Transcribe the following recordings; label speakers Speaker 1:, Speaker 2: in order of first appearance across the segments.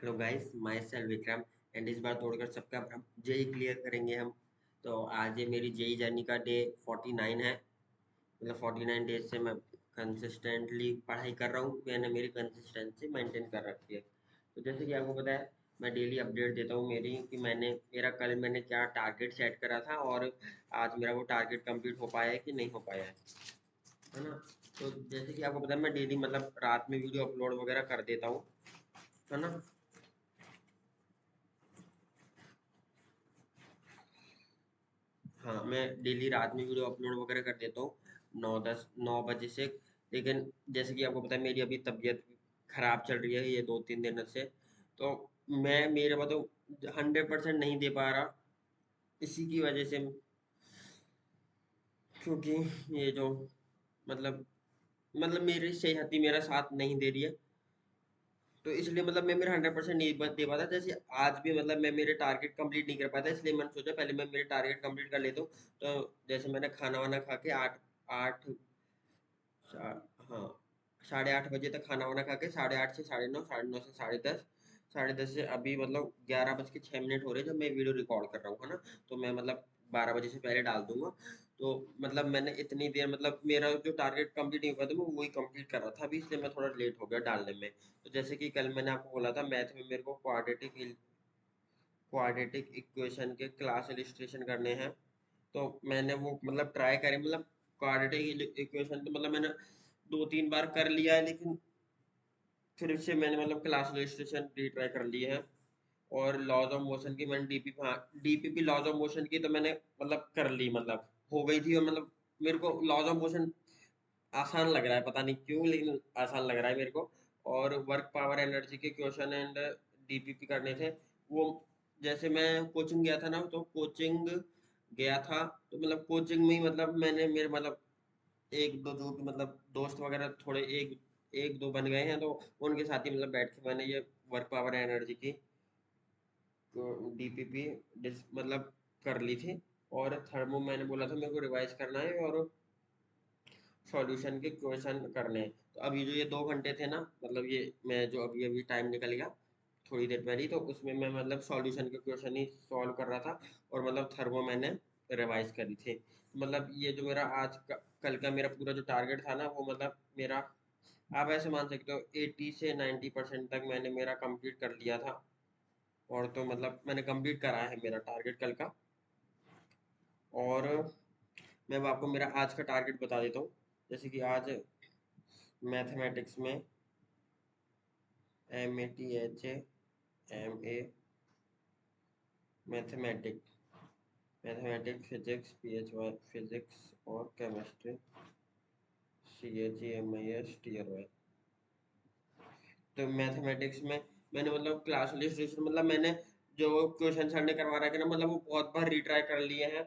Speaker 1: Hello guys, my self Vikram. And इस बार तोड़कर सबका जेई क्लियर करेंगे हम। तो आज ये मेरी जेई जर्नी का डे 49 है। मतलब 49 डेज से मैं कंसिस्टेंटली पढ़ाई कर रहा हूँ। मैंने मेरी कंसिस्टेंसी मेंटेन कर रखी है। तो जैसे कि आपको पता है, मैं डेली अपडेट देता हूँ मेरी कि मैंने क्या टारगेट सेट करा था और आज मेरा वो टारगेट कंप्लीट हो पाया है कि नहीं हो पाया है ना। तो जैसे कि आपको पता है, मैं डेली मतलब रात में वीडियो अपलोड वगैरह कर देता हूँ, है ना। हाँ, मैं डेली रात में वीडियो अपलोड वगैरह कर देता हूँ 9 बजे से। लेकिन जैसे कि आपको पता है, मेरी अभी तबीयत खराब चल रही है ये 2-3 दिन से। तो मैं मेरे मतलब 100% नहीं दे पा रहा, इसी की वजह से। क्योंकि ये जो मतलब मेरी सेहत ही मेरा साथ नहीं दे रही है। तो इसलिए मतलब मैं मेरा 100% नहीं दे पाता। जैसे आज भी मतलब मैं मेरे टारगेट कंप्लीट नहीं कर पाता, इसलिए मैंने सोचा पहले मैं मेरे टारगेट कंप्लीट कर लेता हूँ। तो जैसे मैंने खाना वाना खा के आठ आठ हाँ, 8:30 बजे तक खाना वाना खा के 8:30 से 9:30, 9:30 से 10:30, 10:30 से अभी मतलब 11:06 हो रहे हैं जब मैं वीडियो रिकॉर्ड कर रहा हूँ, है ना। तो मैं मतलब 12 बजे से पहले डाल दूंगा। तो मतलब मैंने इतनी देर मतलब मेरा जो टारगेट कंप्लीट नहीं हुआ था मैं वही कंप्लीट कर रहा था अभी, इसलिए मैं थोड़ा लेट हो गया डालने में। तो जैसे कि कल मैंने आपको बोला था, मैथ में मेरे को क्वाड्रेटिक इक्वेशन के क्लास इलिस्ट्रेशन करने हैं। तो मैंने वो मतलब ट्राई करे, मतलब क्वाड्रेटिक इक्वेशन तो मतलब मैंने 2-3 बार कर लिया है, लेकिन फिर से मैंने मतलब क्लास इलिस्ट्रेशन रीट्राई कर ली है। और लॉज ऑफ मोशन की मैंने डीपीपी लॉज ऑफ मोशन की तो मैंने मतलब कर ली, मतलब हो गई थी। और मतलब मेरे को लॉज ऑफ मोशन आसान लग रहा है, पता नहीं क्यों, लेकिन आसान लग रहा है मेरे को। और वर्क पावर एनर्जी के क्वेश्चन एंड डीपीपी करने थे वो। जैसे मैं कोचिंग गया था ना, तो कोचिंग गया था तो मतलब कोचिंग में ही मतलब मैंने मेरे मतलब एक दो जो भी मतलब दोस्त वगैरह थोड़े एक एक दो बन गए हैं, तो उनके साथ ही मतलब बैठ के मैंने ये वर्क पावर एनर्जी की डीपीपी मतलब कर ली थी। और थर्मो मैंने बोला था मेरे को रिवाइज करना है और सॉल्यूशन के क्वेश्चन करने हैं। तो अभी जो ये 2 घंटे थे ना, मतलब ये मैं जो अभी अभी टाइम निकल गया थोड़ी देर पहले ही, तो उसमें मैं मतलब सॉल्यूशन के क्वेश्चन ही सॉल्व कर रहा था। और मतलब थर्मो मैंने रिवाइज करी थी। मतलब ये जो मेरा कल का मेरा पूरा जो टारगेट था ना, वो मतलब मेरा आप ऐसे मान सकते हो 80 से 90% तक मैंने मेरा कंप्लीट कर लिया था। और तो मतलब मैंने कंप्लीट करा है मेरा टारगेट कल का। और मैं अब आपको मेरा आज का टारगेट बता देता हूँ। जैसे कि आज मैथमेटिक्स में MATHMA mathematics mathematics physics PHY physics और केमिस्ट्री CHEMISTRY। तो मैथमेटिक्स में मैंने मतलब क्लास इलिस्ट्रेशन मतलब मैंने जो क्वेश्चन सर ने करवा रखे ना, मतलब वो बहुत बार रिट्राई कर लिए हैं।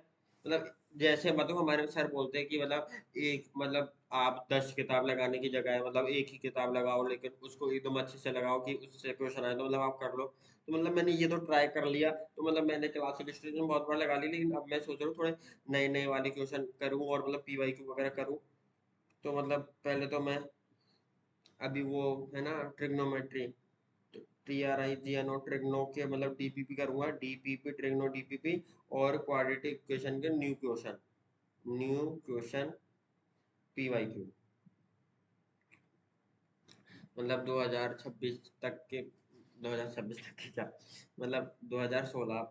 Speaker 1: मतलब जैसे मतलब हमारे सर बोलते हैं कि मतलब एक मतलब आप 10 किताब लगाने की जगह है मतलब एक ही किताब लगाओ, लेकिन उसको एकदम अच्छे से लगाओ कि उससे क्वेश्चन आए तो मतलब आप कर लो। तो मतलब मैंने ये तो ट्राई कर लिया, तो मतलब मैंने क्लास इलिस्ट्रेशन बहुत बार लगा ली, लेकिन अब मैं सोच रहा हूँ थोड़े नए नए वाले क्वेश्चन करूँ और मतलब PYQ वगैरह करूँ। तो मतलब पहले तो मैं अभी वो है ना ट्रिग्नोमेट्री, TRIGNO ट्रिग्नो के मतलब DPP करूंगा, DPP ट्रिग्नो DPP। और क्वाड्रेटिक इक्वेशन के न्यू क्वेश्चन PYQ, मतलब 2026 तक के, 2026 तक के क्या, मतलब 2016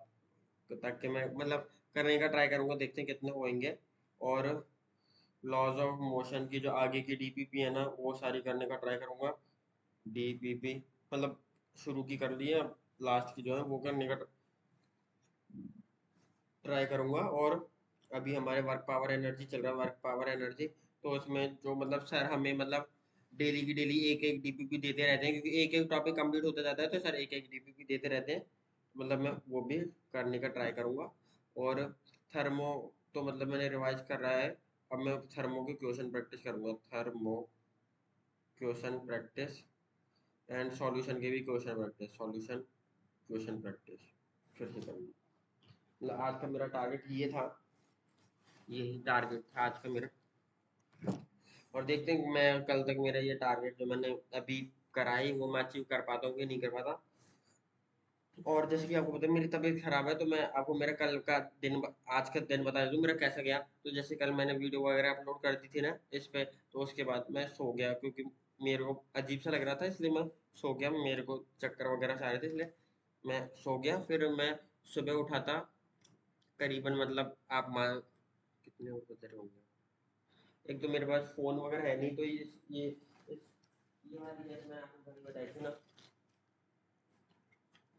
Speaker 1: तक के मैं मतलब करने का ट्राई करूंगा, देखते हैं कितने होंगे। और लॉज ऑफ मोशन की जो आगे की DPP है ना, वो सारी करने का ट्राई करूंगा। DPP मतलब शुरू की कर ली है, अब लास्ट की जो है वो करने का ट्राई करूंगा। और अभी हमारे वर्क पावर एनर्जी चल रहा है, वर्क पावर एनर्जी। तो उसमें जो मतलब सर हमें मतलब डेली की डेली एक एक DPP देते रहते हैं, क्योंकि एक एक टॉपिक कंप्लीट होता जाता है, तो सर एक एक DPP देते रहते हैं। मतलब मैं वो भी करने का ट्राई करूंगा। और थर्मो तो मतलब मैंने रिवाइज कर रहा है, अब मैं थर्मो की क्वेश्चन प्रैक्टिस करूंगा, thermo question practice and solution के भी क्वेश्चन प्रैक्टिस फिर से करूंगा। मतलब आज का मेरा टारगेट ये था, यही टारगेट था आज का मेरा। और देखते हैं मैं कल तक मेरा ये टारगेट जो मैंने अभी कराई वो मैं अचीव कर पाता हूँ कि नहीं कर पाता। और जैसे कि आपको पता है मेरी तबीयत खराब है, तो मैं आपको मेरा कल का दिन आज का दिन बता दूं मेरा कैसा गया। तो जैसे कल मैंने वीडियो वगैरह अपलोड कर दी थी ना इस पे, तो उसके बाद मैं सो गया क्योंकि मेरे को अजीब सा लग रहा था, इसलिए मैं सो गया। मेरे को चक्कर वगैरह से आ रहे थे, इसलिए मैं सो गया। फिर मैं सुबह उठा था करीबन, मतलब आप मान कितने बजे होंगे। एक तो मेरे पास फोन वगैरह है नहीं, तो ये वाली जैसे मैं आपको घड़ी बताई थी ना,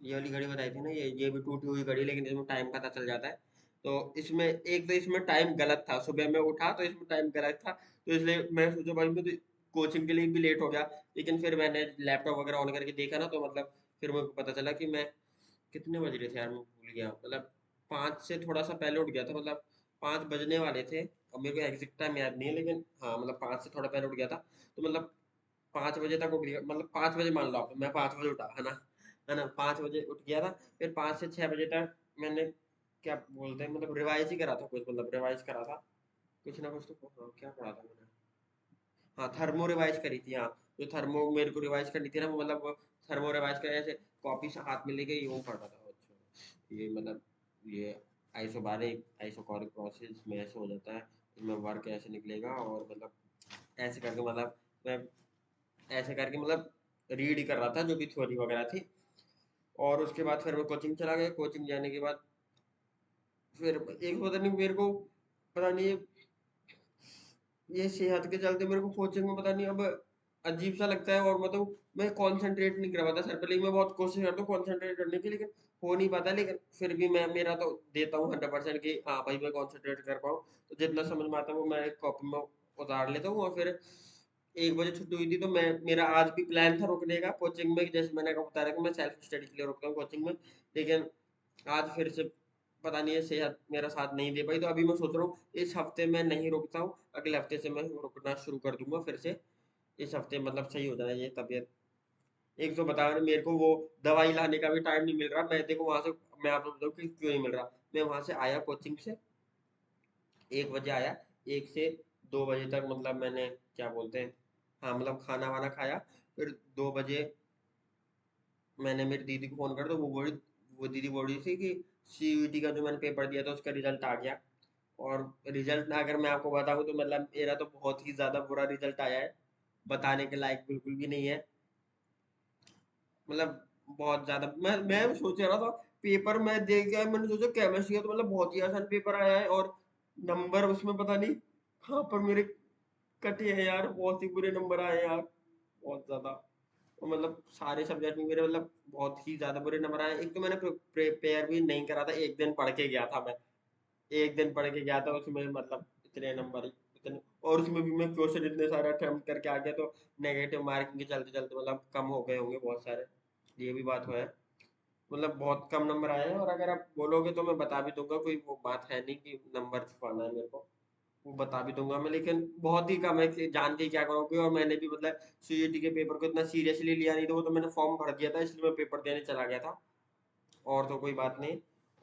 Speaker 1: ये वाली घड़ी बताई थी ना, ये भी टूटी हुई घड़ी, लेकिन इसमें टाइम पता चल जाता है। तो इसमें एक तो इसमें टाइम गलत था, सुबह में उठा तो इसमें टाइम गलत था, तो इसलिए मैं सोचा भाई मैं तो कोचिंग के लिए भी लेट हो गया। लेकिन फिर मैंने लैपटॉप वगैरह ऑन करके देखा ना, तो मतलब फिर मेरे को पता चला कि मैं कितने बज रहे थे यार, मैं भूल गया। मतलब 5 से थोड़ा सा पहले उठ गया था, मतलब 5 बजने वाले थे। अब मेरे को एग्जैक्ट टाइम याद नहीं है, लेकिन हाँ मतलब 5 से थोड़ा पहले उठ गया था। तो मतलब 5 बजे तक उठ गया, मतलब 5 बजे मान लो आप, मैं 5 बजे उठा, है ना 5 बजे उठ गया था। फिर 5 से 6 बजे तक मैंने, क्या बोलते हैं, मतलब रिवाइज ही करा था कुछ, मतलब रिवाइज करा था कुछ ना कुछ। तो हाँ, क्या पढ़ा था मैंने, हाँ थर्मो रिवाइज करी थी। हाँ जो थर्मो मेरे को रिवाइज करनी थी ना, वो मतलब वो थर्मो रिवाइज कर ऐसे कॉपी से हाथ में लेके यूं पढ़ा था। अच्छा ये मतलब ये आइसोबारिक आइसोकॉरिक प्रोसेस में ऐसे हो जाता है, इसमें वर्क ऐसे निकलेगा, और मतलब ऐसे करके, मतलब मैं ऐसे करके मतलब रीड ही कर रहा था जो भी थ्योरी वगैरह थी। और उसके बाद फिर मैं कोचिंग चला गया। कोचिंग जाने के बाद फिर एक पता नहीं मेरे को, पता नहीं ये सेहत के चलते मेरे को कोचिंग में पता नहीं अब अजीब सा लगता है, और मतलब मैं कंसंट्रेट नहीं कर पाता सर पे। लेकिन मैं बहुत कोशिश करता हूँ कंसंट्रेट करने की, लेकिन हो नहीं पाता। लेकिन फिर भी मैं मेरा तो देता हूँ 100% कि हाँ भाई मैं कंसंट्रेट कर पाऊँ। तो जितना समझ में आता है वो मैं कॉपी में उतार लेता हूँ। और फिर 1 बजे छुट्टी हुई थी, तो मैं मेरा आज भी प्लान था रुकने का कोचिंग में, जैसे मैंने आपको बताया कि मैं सेल्फ स्टडी के लिए रुकता हूँ कोचिंग में। लेकिन आज फिर से पता नहीं है सेहत मेरा साथ नहीं दे पाई, तो अभी मैं सोच रहा हूँ इस हफ्ते मैं नहीं रुकता हूँ, अगले हफ्ते से मैं रुकना शुरू कर दूंगा फिर से। इस हफ्ते मतलब सही हो जाए ये तबीयत। एक तो बता रहे मेरे को वो दवाई लाने का भी टाइम नहीं मिल रहा। मैं देखो वहां से, मैं आपको बताऊँ कि क्यों नहीं मिल रहा। मैं वहां से आया कोचिंग से, 1 बजे आया, 1 से 2 बजे तक मतलब मैंने, क्या बोलते हैं, हाँ मतलब खाना वाना खाया। फिर 2 बजे मैंने मेरी दीदी को फोन कर, तो वो दीदी बोल रही थी कि सीयूईटी का जो मैंने पेपर दिया था उसका रिजल्ट आ गया। और रिजल्ट अगर मैं आपको बताऊं तो मतलब मेरा तो बहुत ही ज्यादा बुरा रिजल्ट आया है, बताने के लायक बिल्कुल भी नहीं है। मतलब बहुत ज्यादा, मैं सोच रहा था, पेपर मैं देख के आया, मैंने सोचा केमिस्ट्री का तो मतलब बहुत ही आसान पेपर आया है, और नंबर उसमें पता नहीं कहाँ पर मेरे कटे हैं यार, बहुत ही बुरे नंबर आए हैं यार, बहुत ज्यादा। तो मतलब सारे सब्जेक्ट में मेरे मतलब बहुत ही ज्यादा बुरे नंबर आए। एक तो मैंने प्रिपेयर भी नहीं करा था, एक दिन पढ़ के गया था मैं, एक दिन पढ़ के गया था, उसमें मतलब इतने नंबर ही इतने, और उसमें भी मैं क्वेश्चन इतने सारे अटेम्प्ट करके आ गया, तो नेगेटिव मार्किंग के चलते चलते मतलब कम हो गए होंगे बहुत सारे। ये भी बात है, मतलब बहुत कम नंबर आए हैं। और अगर आप बोलोगे तो मैं बता भी दूंगा, कोई वो बात है नहीं कि नंबर छुपाना है मेरे को, वो बता भी दूंगा मैं। लेकिन बहुत ही कम है कि जान के क्या करोगे। और मैंने भी मतलब सीईटी के पेपर को इतना सीरियसली लिया नहीं, तो वो तो मैंने फॉर्म भर दिया था, इसलिए मैं पेपर देने चला गया था, और तो कोई बात नहीं।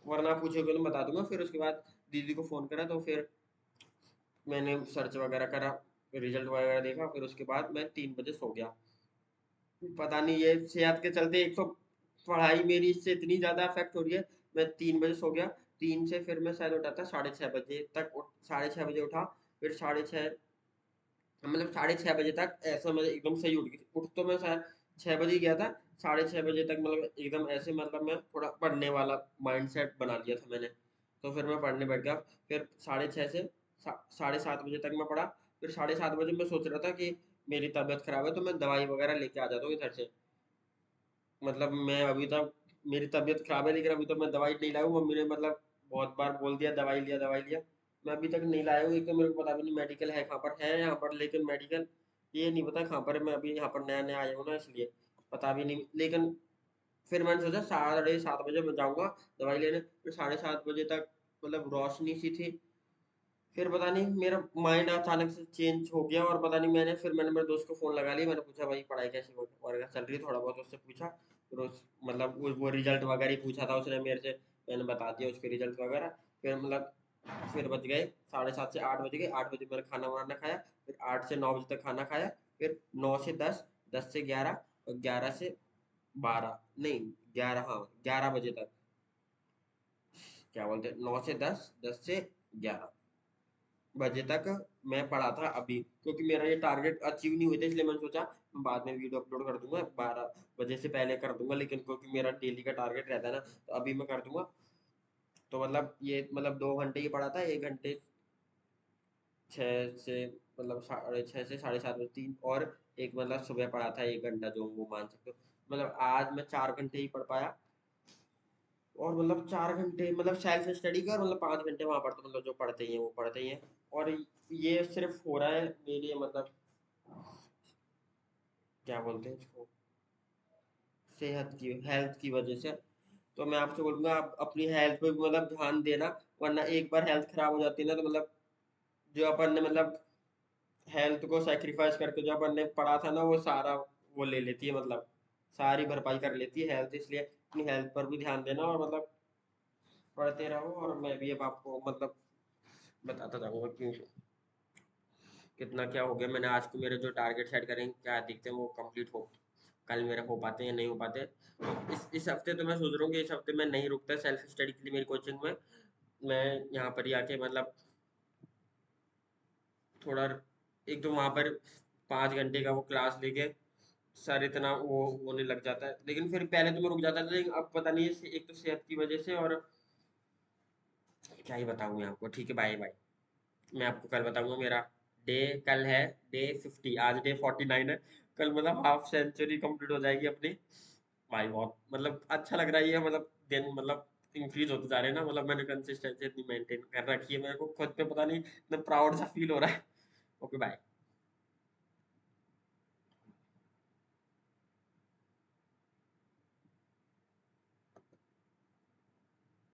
Speaker 1: वरना पूछोगे तो बता दूंगा। फिर उसके बाद दीदी को फोन करा, तो फिर मैंने सर्च वगैरह करा, रिजल्ट वगैरह देखा, फिर उसके बाद मैं 3 बजे सो गया। पता नहीं ये सेहत के चलते, एक तो पढ़ाई मेरी इससे इतनी ज्यादा अफेक्ट हो रही है। मैं 3 बजे सो गया, 3 से फिर मैं शायद उठा था 6:30 बजे तक, 6:30 बजे उठा। फिर 6:30, मतलब 6:30 बजे तक ऐसा मैं एकदम सही उठ गई। उठ तो मैं शायद 6 बजे ही गया था, 6:30 बजे तक मतलब एकदम ऐसे, मतलब मैं थोड़ा पढ़ने वाला माइंड सेट बना लिया था मैंने। तो फिर मैं पढ़ने बैठ गया। फिर 6:30 से 7:30 बजे तक मैं पढ़ा। फिर 7:30 बजे मैं सोच रहा था कि मेरी तबीयत खराब है, तो मैं दवाई वगैरह लेके आ जाता हूँ इधर से। मतलब मैं अभी तक, मेरी तबीयत खराब है, लेकिन अभी तक मैं दवाई नहीं लाया हूँ। मम्मी ने मतलब बहुत बार बोल दिया दवाई लिया दवाई लिया, मैं अभी तक नहीं लाया हूँ। एक तो मेरे को पता भी नहीं मेडिकल है कहाँ पर, है यहाँ पर, लेकिन मेडिकल ये नहीं पता कहाँ पर है। मैं अभी यहाँ पर नया नया आया हूँ ना, इसलिए पता भी नहीं। लेकिन फिर मैंने सोचा 7:30 बजे मैं जाऊँगा दवाई लेने। फिर 7:30 बजे तक मतलब रोशनी सी थी। फिर पता नहीं मेरा माइंड अचानक से चेंज हो गया, और पता नहीं मैंने मेरे दोस्त को फोन लगा लिया। मैंने पूछा भाई पढ़ाई कैसी वगैरह चल रही है, थोड़ा बहुत उससे पूछा। फिर मतलब वो रिजल्ट वगैरह ही पूछा था उसने मेरे से, मैंने बता दिया उसके रिजल्ट वगैरह। फिर मतलब फिर बज गए 7:30 से 8 बज गए। 8 बजे मैंने खाना वाना खाया। फिर 8 से 9 बजे तक खाना खाया। फिर 9 से 10, 10 से 11, और 11 से 12 नहीं 11, हाँ 11 बजे तक, क्या बोलते हैं, 9 से 10, 10 से 11 बजे तक मैं पढ़ा था अभी, क्योंकि मेरा ये टारगेट अचीव नहीं हुए थे, इसलिए मैंने सोचा मैं बाद में वीडियो अपलोड कर दूंगा, 12 बजे से पहले कर दूंगा, लेकिन क्योंकि मेरा डेली का टारगेट रहता है ना, तो अभी मैं कर दूंगा। तो मतलब ये मतलब 2 घंटे ही पढ़ा था, 1 घंटे 6 से मतलब 6:30 से 7:30 बजे, 3, और एक मतलब सुबह पढ़ा था 1 घंटा, जो वो मान सकते हो। मतलब आज मैं 4 घंटे ही पढ़ पाया, और मतलब 4 घंटे मतलब सेल्फ स्टडी कर, मतलब 5 घंटे वहां पढ़ते, मतलब जो पढ़ते ही हैं वो पढ़ते ही हैं। और ये सिर्फ हो रहा है मेरे मतलब क्या बोलते हैं इसको, सेहत की, हेल्थ की वजह से। तो मैं आपसे बोलूंगा आप अपनी हेल्थ पे भी मतलब ध्यान देना, वरना एक बार हेल्थ खराब हो जाती है ना, तो मतलब जो अपन ने मतलब हेल्थ को सेक्रीफाइस करके जो अपन ने पढ़ा था ना, वो सारा वो ले लेती है, मतलब सारी भरपाई कर लेती है हेल्थ, इसलिए अपनी हेल्थ पर भी ध्यान देना, और मतलब पढ़ते रहो। और मैं भी अब आपको मतलब बताता जाऊंगा क्यों कितना क्या हो गया। मैंने आज को मेरे जो टारगेट सेट करेंगे क्या दिखते हैं वो कंप्लीट हो, कल मेरे हो पाते हैं या नहीं हो पाते। तो इस हफ्ते तो मैं सोच रहा हूँ कि इस हफ्ते मैं नहीं रुकता सेल्फ स्टडी के लिए मेरी कोचिंग में, मैं यहाँ पर ही आके मतलब थोड़ा, एक तो वहाँ पर 5 घंटे का वो क्लास लेके सर इतना वो होने लग जाता है, लेकिन फिर पहले तो मैं रुक जाता था, लेकिन अब पता नहीं है, एक तो सेहत की वजह से, और क्या ही बताऊँ मैं आपको। ठीक है, बाय बाय, मैं आपको कल बताऊंगा मेरा डे। कल है डे 50, आज डे 49 है, कल मतलब हाफ सेंचुरी कंप्लीट हो जाएगी अपनी। भाई बहुत मतलब अच्छा लग रहा है ये, मतलब दिन मतलब इंक्रीज होते जा रहे हैं ना, मतलब मैंने कंसिस्टेंसी इतनी मेंटेन कर रखी है, मेरे को खुद पे पता नहीं, इतना प्राउड सा फील हो रहा है। Okay bye.